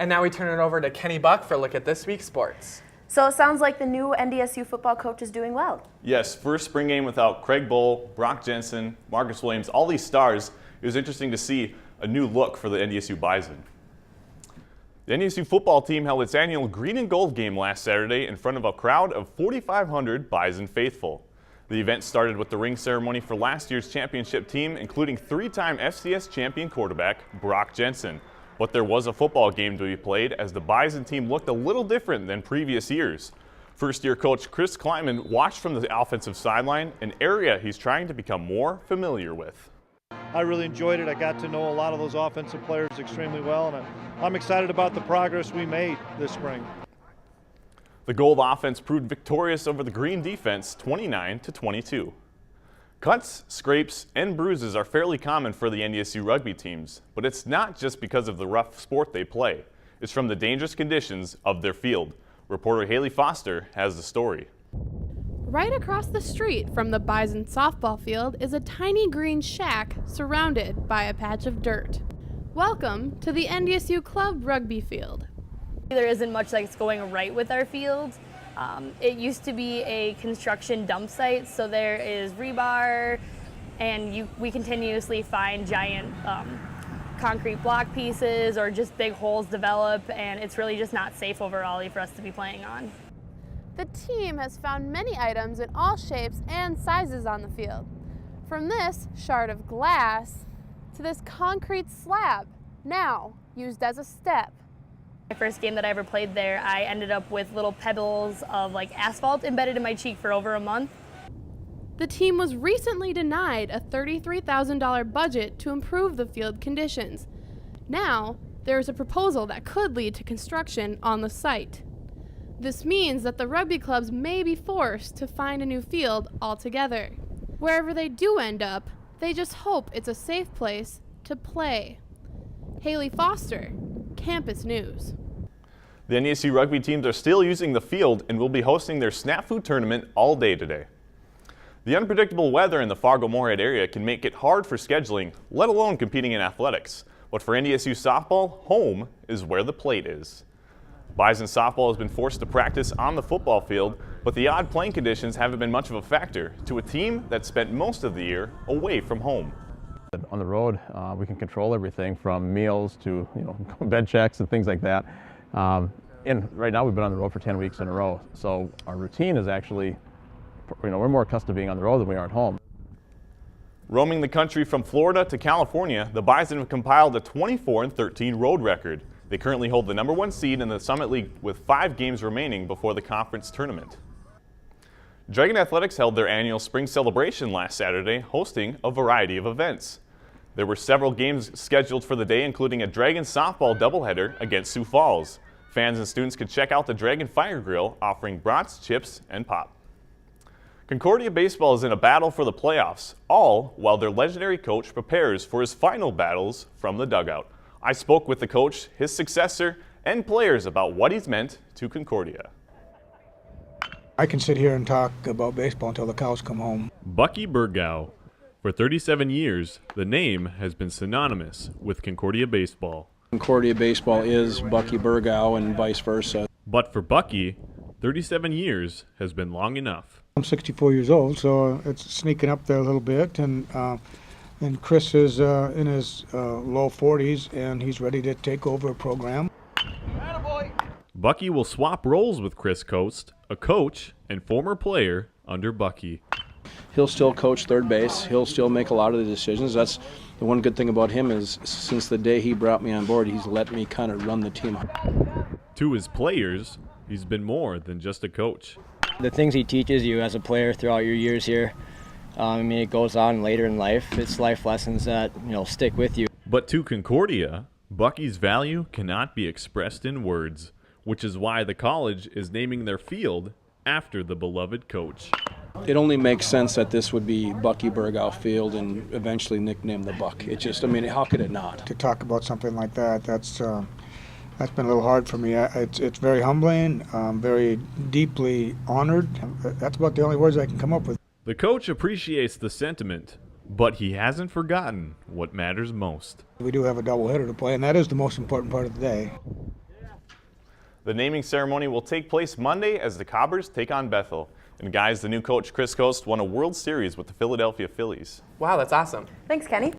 And now we turn it over to Kenny Buck for a look at this week's sports. So it sounds like the new NDSU football coach is doing well. Yes, first spring game without Craig Bull, Brock Jensen, Marcus Williams, all these stars. It was interesting to see a new look for the NDSU Bison. The NDSU football team held its annual Green and Gold game last Saturday in front of a crowd of 4,500 Bison faithful. The event started with the ring ceremony for last year's championship team, including three-time FCS champion quarterback Brock Jensen. But there was a football game to be played as the Bison team looked a little different than previous years. First-year coach Chris Kleiman watched from the offensive sideline, an area he's trying to become more familiar with. I really enjoyed it. I got to know a lot of those offensive players extremely well, and I'm excited about the progress we made this spring. The Gold offense proved victorious over the Green defense 29-22. Cuts, scrapes, and bruises are fairly common for the NDSU rugby teams, but it's not just because of the rough sport they play. It's from the dangerous conditions of their field. Reporter Haley Foster has the story. Right across the street from the Bison softball field is a tiny green shack surrounded by a patch of dirt. Welcome to the NDSU Club Rugby Field. There isn't much that's going right with our field. It used to be a construction dump site, so there is rebar, and we continuously find giant concrete block pieces or just big holes develop, and it's really just not safe overall for us to be playing on. The team has found many items in all shapes and sizes on the field. From this shard of glass to this concrete slab, now used as a step. My first game that I ever played there, I ended up with little pebbles of asphalt embedded in my cheek for over a month. The team was recently denied a $33,000 budget to improve the field conditions. Now, there is a proposal that could lead to construction on the site. This means that the rugby clubs may be forced to find a new field altogether. Wherever they do end up, they just hope it's a safe place to play. Haley Foster, Campus News. The NDSU rugby teams are still using the field and will be hosting their Snafu tournament all day today. The unpredictable weather in the Fargo-Moorhead area can make it hard for scheduling, let alone competing in athletics. But for NDSU softball, home is where the plate is. Bison softball has been forced to practice on the football field, but the odd playing conditions haven't been much of a factor to a team that spent most of the year away from home. On the road, we can control everything from meals to bed checks and things like that. And right now we've been on the road for 10 weeks in a row, so our routine is actually, we're more accustomed to being on the road than we are at home. Roaming the country from Florida to California, the Bison have compiled a 24-13 road record. They currently hold the #1 seed in the Summit League with 5 games remaining before the conference tournament. Dragon Athletics held their annual spring celebration last Saturday, hosting a variety of events. There were several games scheduled for the day, including a Dragon softball doubleheader against Sioux Falls. Fans and students could check out the Dragon Fire Grill, offering brats, chips, and pop. Concordia baseball is in a battle for the playoffs, all while their legendary coach prepares for his final battles from the dugout. I spoke with the coach, his successor, and players about what he's meant to Concordia. I can sit here and talk about baseball until the cows come home. Bucky Burgow. For 37 years, the name has been synonymous with Concordia baseball. Concordia baseball is Bucky Burgow and vice versa. But for Bucky, 37 years has been long enough. I'm 64 years old, so it's sneaking up there a little bit, and Chris is in his low 40s, and he's ready to take over a program. Bucky will swap roles with Chris Coast, a coach and former player under Bucky. He'll still coach third base. He'll still make a lot of the decisions. That's the one good thing about him is since the day he brought me on board, he's let me kind of run the team. To his players, he's been more than just a coach. The things he teaches you as a player throughout your years here, it goes on later in life. It's life lessons that, stick with you. But to Concordia, Bucky's value cannot be expressed in words, which is why the college is naming their field after the beloved coach. It only makes sense that this would be Bucky Burgow Field and eventually nicknamed the Buck. It just, how could it not? To talk about something like that, that's been a little hard for me. It's very humbling, very deeply honored. That's about the only words I can come up with. The coach appreciates the sentiment, but he hasn't forgotten what matters most. We do have a doubleheader to play, and that is the most important part of the day. The naming ceremony will take place Monday as the Cobbers take on Bethel. And guys, the new coach, Chris Coast, won a World Series with the Philadelphia Phillies. Wow, that's awesome. Thanks, Kenny.